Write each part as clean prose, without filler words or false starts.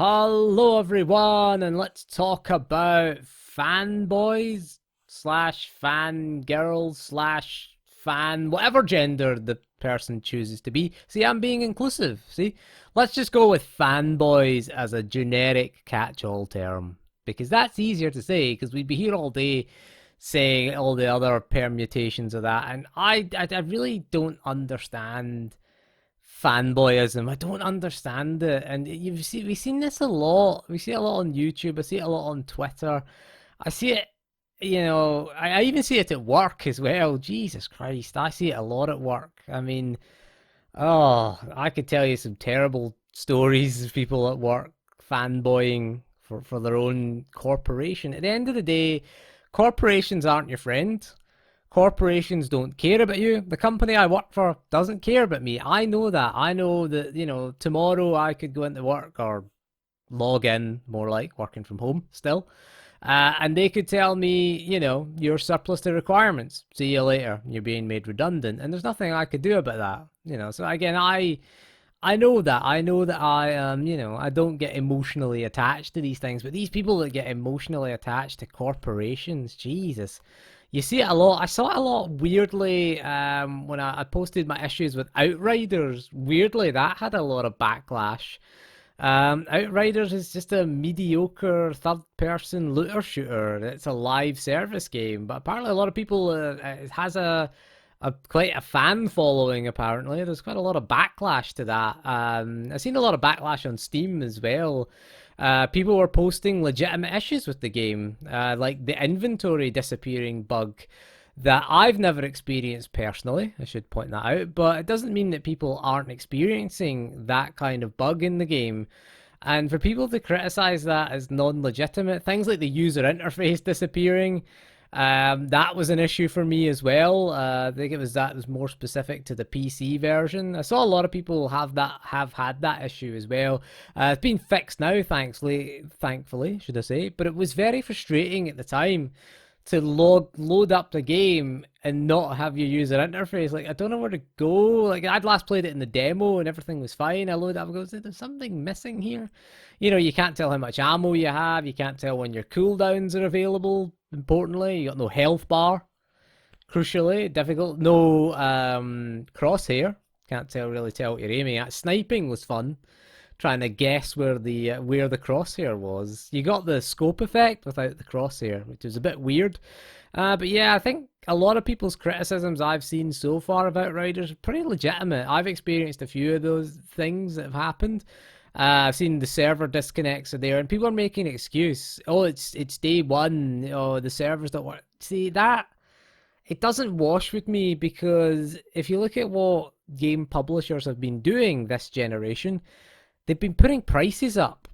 Hello everyone, and let's talk about fanboys slash fangirls slash fan whatever gender the person chooses to be. See, I'm being inclusive. See, let's just go with fanboys as a generic catch-all term because that's easier to say because we'd be here all day saying all the other permutations of that, and I really don't understand fanboyism. I don't understand it, and we've seen this a lot. We see it a lot on YouTube. I see it a lot on Twitter. I see it, I even see it at work as well. Jesus Christ, I see it a lot at work. I mean, oh, I could tell you some terrible stories of people at work fanboying for their own corporation. At the end of the day, corporations aren't your friend. Corporations don't care about you. The company I work for doesn't care about me. I know that. I know that, tomorrow I could go into work or log in, more like working from home still. And they could tell me, you're surplus to requirements. See you later. You're being made redundant. And there's nothing I could do about that. So again, I know that. I know that I don't get emotionally attached to these things, but these people that get emotionally attached to corporations, Jesus. You see it a lot. I saw it a lot weirdly when I posted my issues with Outriders. Weirdly, that had a lot of backlash. Outriders is just a mediocre third-person looter shooter. It's a live service game, but apparently a lot of people it has a quite a fan following. Apparently, there's quite a lot of backlash to that. I've seen a lot of backlash on Steam as well. People were posting legitimate issues with the game, like the inventory disappearing bug that I've never experienced personally. I should point that out, but it doesn't mean that people aren't experiencing that kind of bug in the game. And for people to criticize that as non-legitimate, things like the user interface disappearing, that was an issue for me as well. I think that was more specific to the PC version. I saw a lot of people have had that issue as well. It's been fixed now, thankfully, should I say. But it was very frustrating at the time to load up the game and not have your user interface. Like, I don't know where to go. Like, I'd last played it in the demo and everything was fine. I load up and go, there's something missing here. You can't tell how much ammo you have. You can't tell when your cooldowns are available. Importantly, you got no health bar. Crucially, difficult. No crosshair. Can't really tell what you're aiming at. Sniping was fun. Trying to guess where the crosshair was. You got the scope effect without the crosshair, which is a bit weird. But yeah, I think a lot of people's criticisms I've seen so far of Outriders are pretty legitimate. I've experienced a few of those things that have happened. I've seen the server disconnects are there, and people are making an excuse. Oh, it's day one. Oh, the servers don't work. See, that it doesn't wash with me, because if you look at what game publishers have been doing this generation, they've been putting prices up.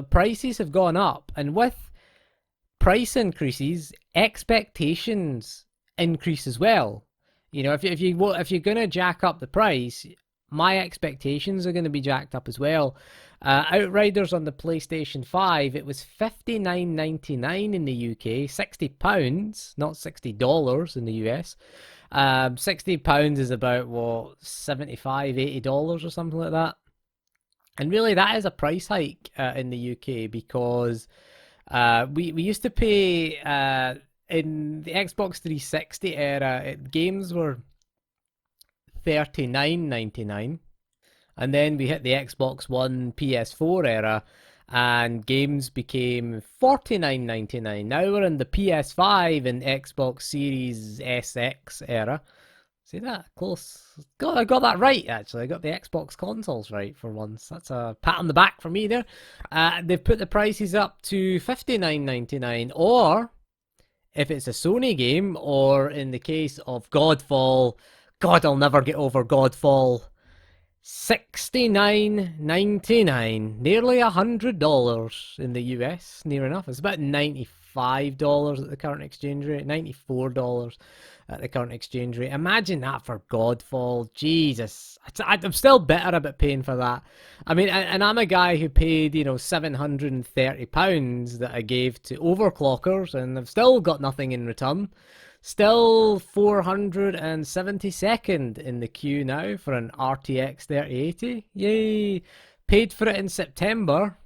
Prices have gone up, and with price increases, expectations increase as well. If you're gonna jack up the price, my expectations are going to be jacked up as well. Outriders on the PlayStation 5, it was $59.99 in the UK, £60, not $60 in the US. £60 is about, what, $75, $80 or something like that. And really, that is a price hike in the UK, because we used to pay, in the Xbox 360 era, games were $39.99, and then we hit the Xbox One PS4 era and games became $49.99. Now we're in the PS5 and Xbox Series SX era. See that? Close. I got that right, actually. I got the Xbox consoles right for once. That's a pat on the back for me there. They've put the prices up to $59.99, or if it's a Sony game, or in the case of Godfall, God, I'll never get over Godfall, $69.99, nearly $100 in the US, near enough. It's about $95 at the current exchange rate, $94 at the current exchange rate. Imagine that for Godfall. Jesus, I'm still bitter about paying for that. I mean, and I'm a guy who paid, £730 that I gave to overclockers, and I've still got nothing in return. Still 472nd in the queue now for an RTX 3080. Yay! Paid for it in September.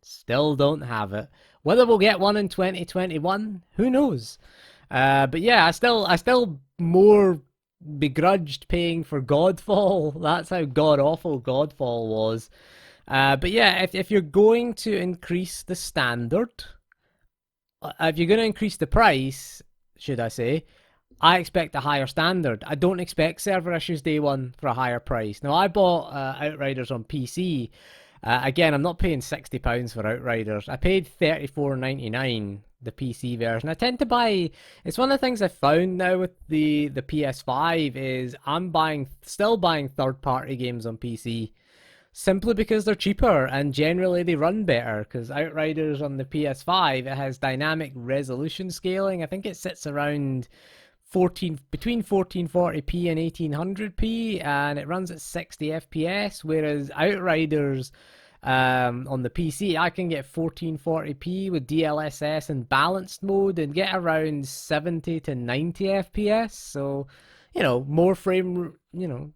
Still don't have it. Whether we'll get one in 2021, who knows? But yeah, I still more begrudged paying for Godfall. That's how god awful Godfall was. But yeah, if you're going to increase the standard, if you're going to increase the price, should I say, I expect a higher standard. I don't expect server issues day one for a higher price. Now, I bought Outriders on PC. Again, I'm not paying £60 for Outriders. I paid £34.99 the PC version. I tend to buy. It's one of the things I found now with the PS5 is still buying third party games on PC simply because they're cheaper and generally they run better. Because Outriders on the PS5, it has dynamic resolution scaling. I think it sits around between 1440p and 1800p, and it runs at 60 FPS. Whereas Outriders on the PC, I can get 1440p with DLSS and balanced mode and get around 70 to 90 FPS. So,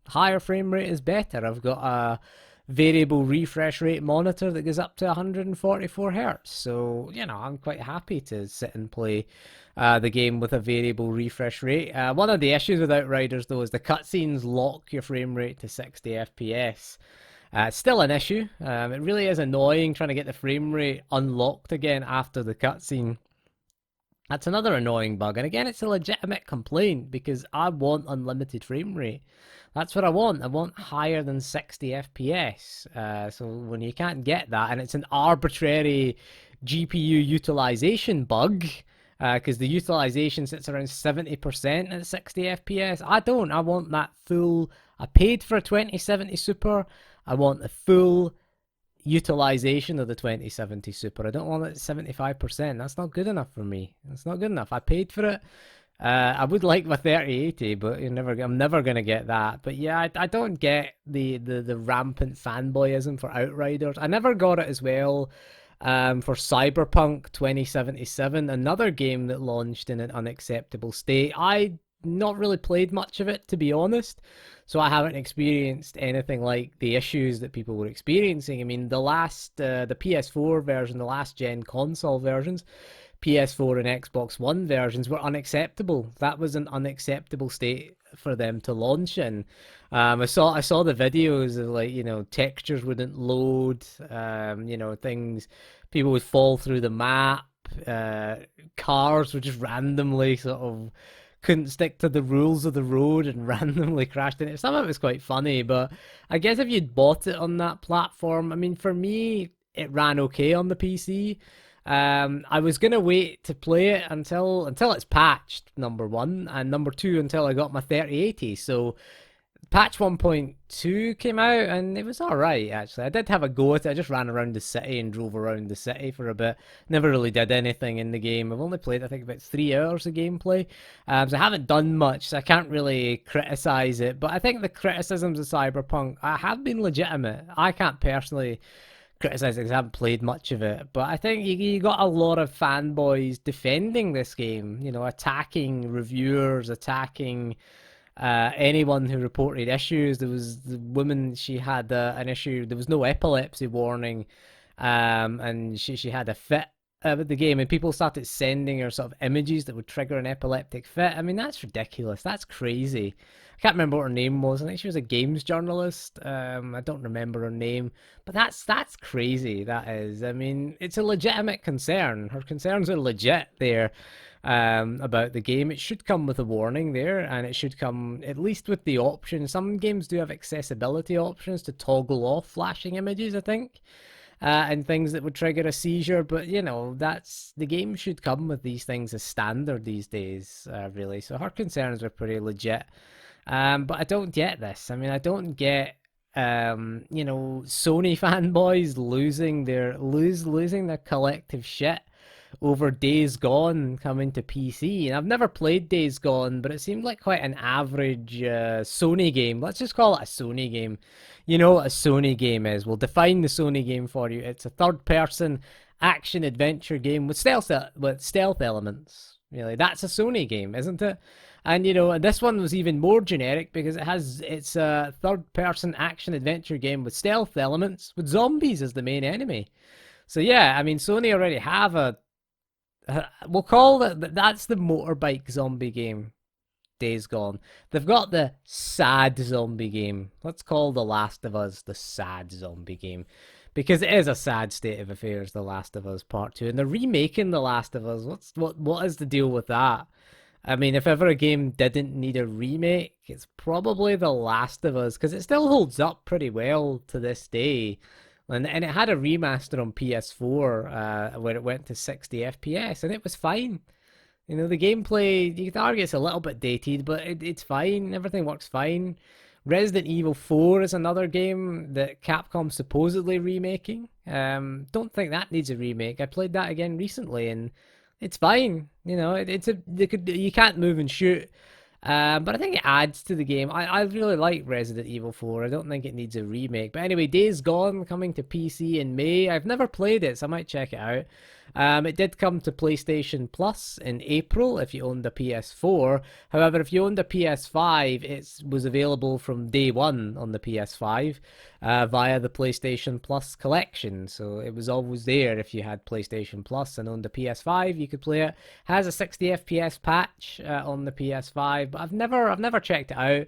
higher frame rate is better. I've got a variable refresh rate monitor that goes up to 144 hertz. So, I'm quite happy to sit and play the game with a variable refresh rate. One of the issues with Outriders, though, is the cutscenes lock your frame rate to 60 FPS. It's still an issue. It really is annoying trying to get the frame rate unlocked again after the cutscene. That's another annoying bug. And again, it's a legitimate complaint because I want unlimited frame rate. That's what I want. I want higher than 60 FPS. So when you can't get that, and it's an arbitrary GPU utilization bug, because the utilization sits around 70% at 60 FPS. I don't. I want that full. I paid for a 2070 Super. I want the full utilization of the 2070 Super. I don't want it at 75%. That's not good enough for me. That's not good enough. I paid for it. I would like my 3080, but I'm never gonna get that. But yeah, I don't get the rampant fanboyism for Outriders. I never got it as well for Cyberpunk 2077, another game that launched in an unacceptable state. I not really played much of it, to be honest, so I haven't experienced anything like the issues that people were experiencing. I mean, the PS4 version, the last gen console versions, PS4 and Xbox One versions were unacceptable. That was an unacceptable state for them to launch in. I saw the videos of textures wouldn't load, things, people would fall through the map, cars would just randomly sort of couldn't stick to the rules of the road and randomly crashed in it. Some of it was quite funny, but I guess if you'd bought it on that platform, I mean, for me, it ran okay on the PC. I was gonna wait to play it until it's patched, number one, and number two, until I got my 3080. So patch 1.2 came out and it was alright, actually. I did have a go at it. I just ran around the city and drove around the city for a bit. Never really did anything in the game. I've only played, I think, about 3 hours of gameplay. So I haven't done much, so I can't really criticize it. But I think the criticisms of Cyberpunk have been legitimate. I can't personally criticize it because I haven't played much of it, but I think you got a lot of fanboys defending this game, attacking reviewers, attacking anyone who reported issues. There was the woman, she had an issue, there was no epilepsy warning, and she had a fit with the game, and people started sending her sort of images that would trigger an epileptic fit. I mean, that's ridiculous. That's crazy. I can't remember what her name was. I think she was a games journalist. I don't remember her name, but that's crazy. That is. I mean, it's a legitimate concern. Her concerns are legit there. About the game. It should come with a warning there, and it should come at least with the option. Some games do have accessibility options to toggle off flashing images, I think, and things that would trigger a seizure. But the game should come with these things as standard these days, really. So her concerns are pretty legit. But I don't get this. I mean, I don't get Sony fanboys losing their collective shit over Days Gone coming to PC. And I've never played Days Gone, but it seemed like quite an average Sony game. Let's just call it a Sony game. You know what a Sony game is. We'll define the Sony game for you. It's a third-person action-adventure game with stealth elements. Really, that's a Sony game, isn't it? And this one was even more generic because it's a third-person action-adventure game with stealth elements with zombies as the main enemy. So yeah, I mean, Sony already have we'll call that's the motorbike zombie game. Days Gone. They've got the sad zombie game. Let's call The Last of Us the sad zombie game. Because it is a sad state of affairs, The Last of Us Part 2. And they're remaking The Last of Us. What is the deal with that? I mean, if ever a game didn't need a remake, it's probably The Last of Us, because it still holds up pretty well to this day. And it had a remaster on PS4 where it went to 60 FPS, and it was fine. You know, the gameplay, you could argue it's a little bit dated, but it's fine. Everything works fine. Resident Evil 4 is another game that Capcom's supposedly remaking. Don't think that needs a remake. I played that again recently, and it's fine. You know, you can't move and shoot. But I think it adds to the game. I really like Resident Evil 4. I don't think it needs a remake. But anyway, Days Gone coming to PC in May. I've never played it, so I might check it out. It did come to PlayStation Plus in April if you owned a PS4. However, if you owned a PS5, it was available from day one on the PS5 via the PlayStation Plus collection. So it was always there if you had PlayStation Plus and owned a PS5, you could play it. Has a 60 FPS patch on the PS5, but I've never checked it out.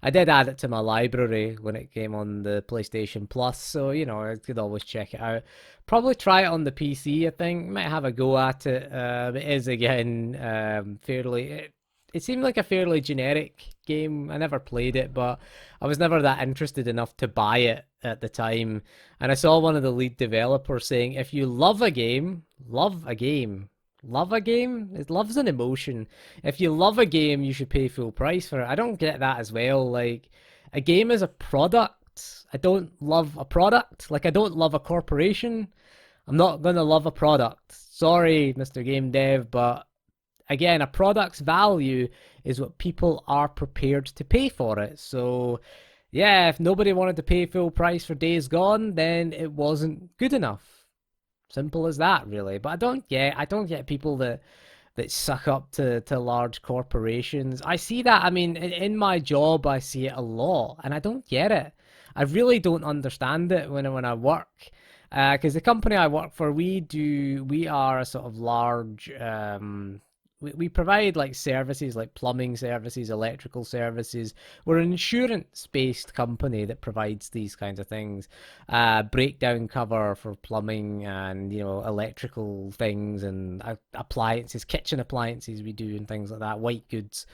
I did add it to my library when it came on the PlayStation Plus, so you know I could always check it out. Probably try it on the PC. I think might have a go at it. It is again fairly. It seemed like a fairly generic game. I never played it, but I was never that interested enough to buy it at the time. And I saw one of the lead developers saying, if you love a game, love a game. Love a game? It love's an emotion. If you love a game, you should pay full price for it. I don't get that as well. Like, a game is a product. I don't love a product. Like, I don't love a corporation. I'm not gonna love a product. Sorry, Mr. Game Dev, but again, a product's value is what people are prepared to pay for it. So, yeah, if nobody wanted to pay full price for Days Gone, then it wasn't good enough. Simple as that, really. But I don't get people that suck up to large corporations. I see that. I mean, in my job, I see it a lot, and I don't get it. I really don't understand it when I work. Because the company I work for, we are a sort of large we provide like services like plumbing services, electrical services. We're an insurance-based company that provides these kinds of things. Breakdown cover for plumbing and, you know, electrical things and appliances, kitchen appliances we do and things like that, white goods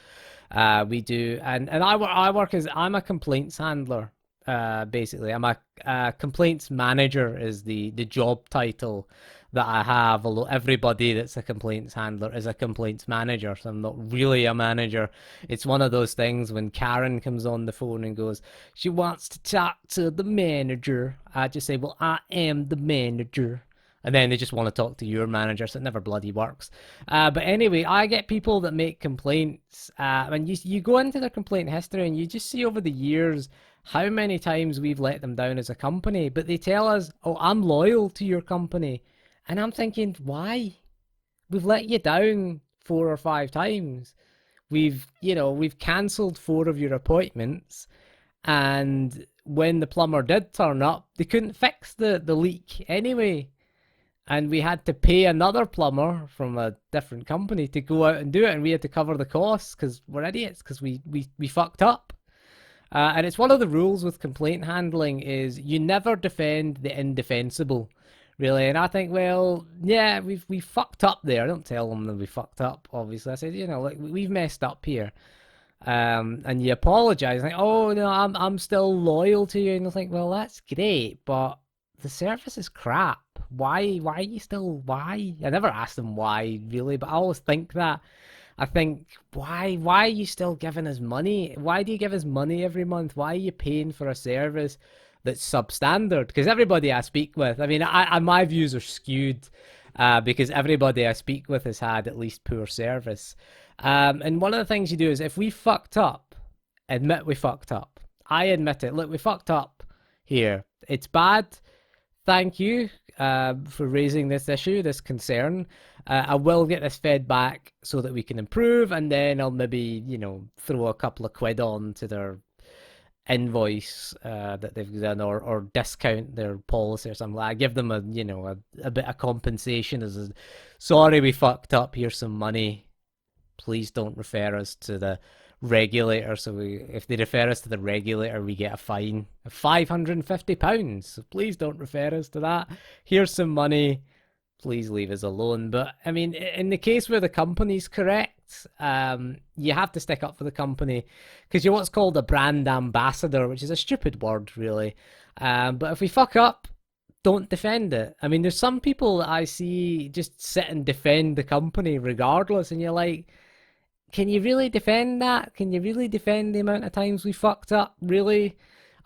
we do. And I work as, I'm a complaints handler. Basically, I'm a complaints manager is the job title that I have, although everybody that's a complaints handler is a complaints manager, so I'm not really a manager. It's one of those things when Karen comes on the phone and goes, she wants to talk to the manager, I just say, well, I am the manager. And then they just want to talk to your manager, so it never bloody works. But anyway, I get people that make complaints, and you go into their complaint history and you just see over the years how many times we've let them down as a company. But they tell us, oh, I'm loyal to your company. And I'm thinking, why? We've let you down 4 or 5 times. We've cancelled 4 of your appointments. And when the plumber did turn up, they couldn't fix the leak anyway. And we had to pay another plumber from a different company to go out and do it. And we had to cover the costs because we're idiots, because we fucked up. And it's one of the rules with complaint handling is you never defend the indefensible, really. And I think, well, yeah, we fucked up there. I don't tell them that we fucked up, obviously. I said, you know, like, we've messed up here. And you apologize, like, oh no, I'm still loyal to you. And I think, well, that's great, but the service is crap. Why are you still, why? I never asked them why, really, but I always think that. I think, why are you still giving us money? Why do you give us money every month? Why are you paying for a service that's substandard? Because everybody I speak with, I mean, my views are skewed because everybody I speak with has had at least poor service. And one of the things you do is if we fucked up, admit we fucked up. I admit it. Look, we fucked up here. It's bad. Thank you for raising this issue, this concern. I will get this fed back so that we can improve, and then I'll maybe, you know, throw a couple of quid on to their invoice that they've done, or discount their policy or something like that. Give them a, you know, a bit of compensation as a, sorry we fucked up, here's some money, please don't refer us to the regulator. So if they refer us to the regulator, we get a fine of £550. So please don't refer us to that. Here's some money. Please leave us alone. But I mean, in the case where the company's correct, you have to stick up for the company because you're what's called a brand ambassador, which is a stupid word, really. But if we fuck up, don't defend it. I mean, there's some people that I see just sit and defend the company regardless, and you're like, can you really defend that? Can you really defend the amount of times we fucked up? Really?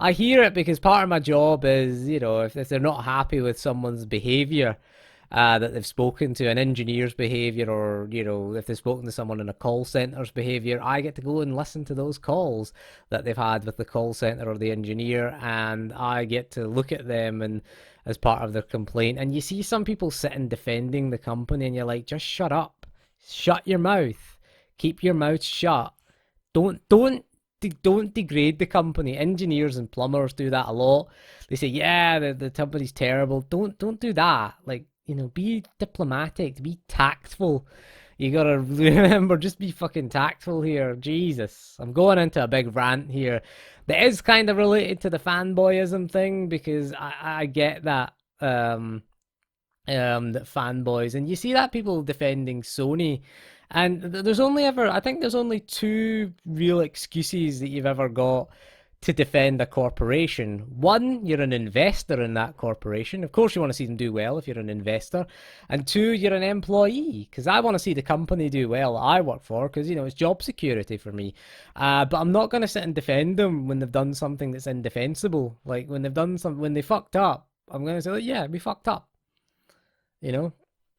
I hear it because part of my job is, you know, if they're not happy with someone's behaviour that they've spoken to, an engineer's behaviour, or, you know, if they've spoken to someone in a call centre's behaviour, I get to go and listen to those calls that they've had with the call centre or the engineer, and I get to look at them and as part of their complaint. And you see some people sitting defending the company, and you're like, just shut up. Shut your mouth. Keep your mouth shut. Don't degrade the company. Engineers and plumbers do that a lot. They say, yeah, the company's terrible. Don't do that. Like, you know, be diplomatic, be tactful. You gotta remember, just be fucking tactful here. Jesus, I'm going into a big rant here that is kind of related to the fanboyism thing, because I get that that fanboys, and you see that people defending Sony. And there's only ever, I think there's only two real excuses that you've ever got to defend a corporation. One, you're an investor in that corporation. Of course, you want to see them do well if you're an investor. And two, you're an employee, because I want to see the company do well that I work for, because, you know, it's job security for me. But I'm not going to sit and defend them when they've done something that's indefensible. Like when they've done something, when they fucked up, I'm going to say, like, yeah, we fucked up. You know,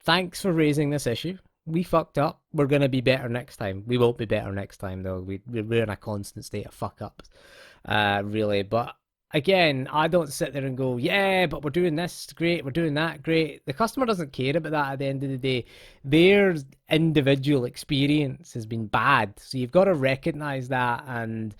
thanks for raising this issue. We fucked up. We're going to be better next time. We won't be better next time, though. We're in a constant state of fuck ups, really. But again, I don't sit there and go, yeah, but we're doing this great, we're doing that great. The customer doesn't care about that at the end of the day. Their individual experience has been bad. So you've got to recognize that, and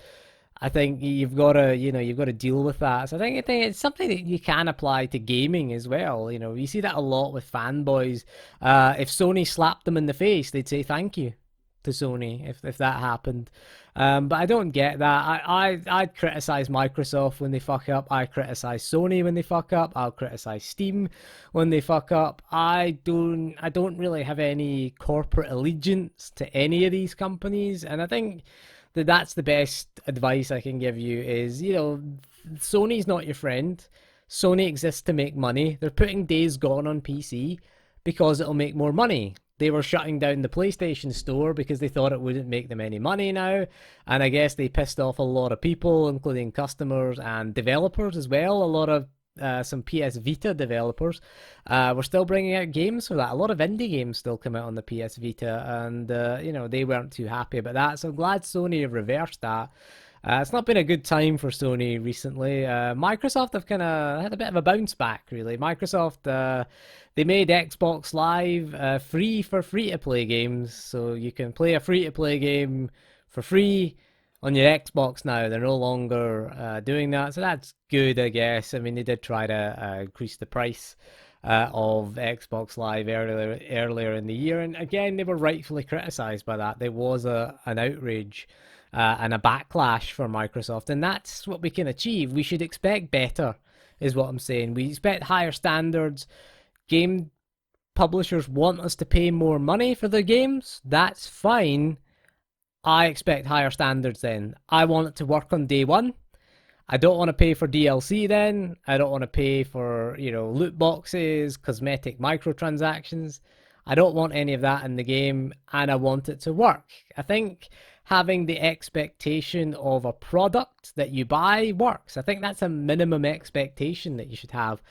I think you've got to, you know, you've got to deal with that. So I think it's something that you can apply to gaming as well. You know, you see that a lot with fanboys. If Sony slapped them in the face, they'd say thank you to Sony if that happened. But I don't get that. I criticize Microsoft when they fuck up. I criticize Sony when they fuck up. I'll criticize Steam when they fuck up. I don't really have any corporate allegiance to any of these companies, and I think that's the best advice I can give you is, you know, Sony's not your friend. Sony exists to make money. They're putting Days Gone on PC because it'll make more money. They were shutting down the PlayStation Store because they thought it wouldn't make them any money now. And I guess they pissed off a lot of people, including customers and developers as well. A lot of some PS Vita developers were still bringing out games for that. A lot of indie games still come out on the PS Vita, and you know, they weren't too happy about that. So I'm glad Sony have reversed that. It's not been a good time for Sony recently. Microsoft have kind of had a bit of a bounce back, really. Microsoft, they made Xbox Live free for free-to-play games, so you can play a free-to-play game for free on your Xbox now. They're no longer doing that, so that's good, I guess. I mean, they did try to increase the price of Xbox Live earlier in the year, and again, they were rightfully criticised by that. There was an outrage and a backlash for Microsoft, and that's what we can achieve. We should expect better, is what I'm saying. We expect higher standards. Game publishers want us to pay more money for their games. That's fine. I expect higher standards then. I want it to work on day one. I don't want to pay for DLC then. I don't want to pay for, you know, loot boxes, cosmetic microtransactions. I don't want any of that in the game, and I want it to work. I think having the expectation of a product that you buy works. I think that's a minimum expectation that you should have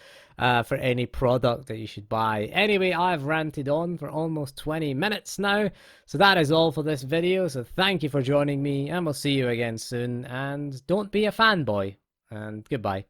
for any product that you should buy. Anyway, I've ranted on for almost 20 minutes now, so that is all for this video. So thank you for joining me, and we'll see you again soon, and don't be a fanboy, and goodbye.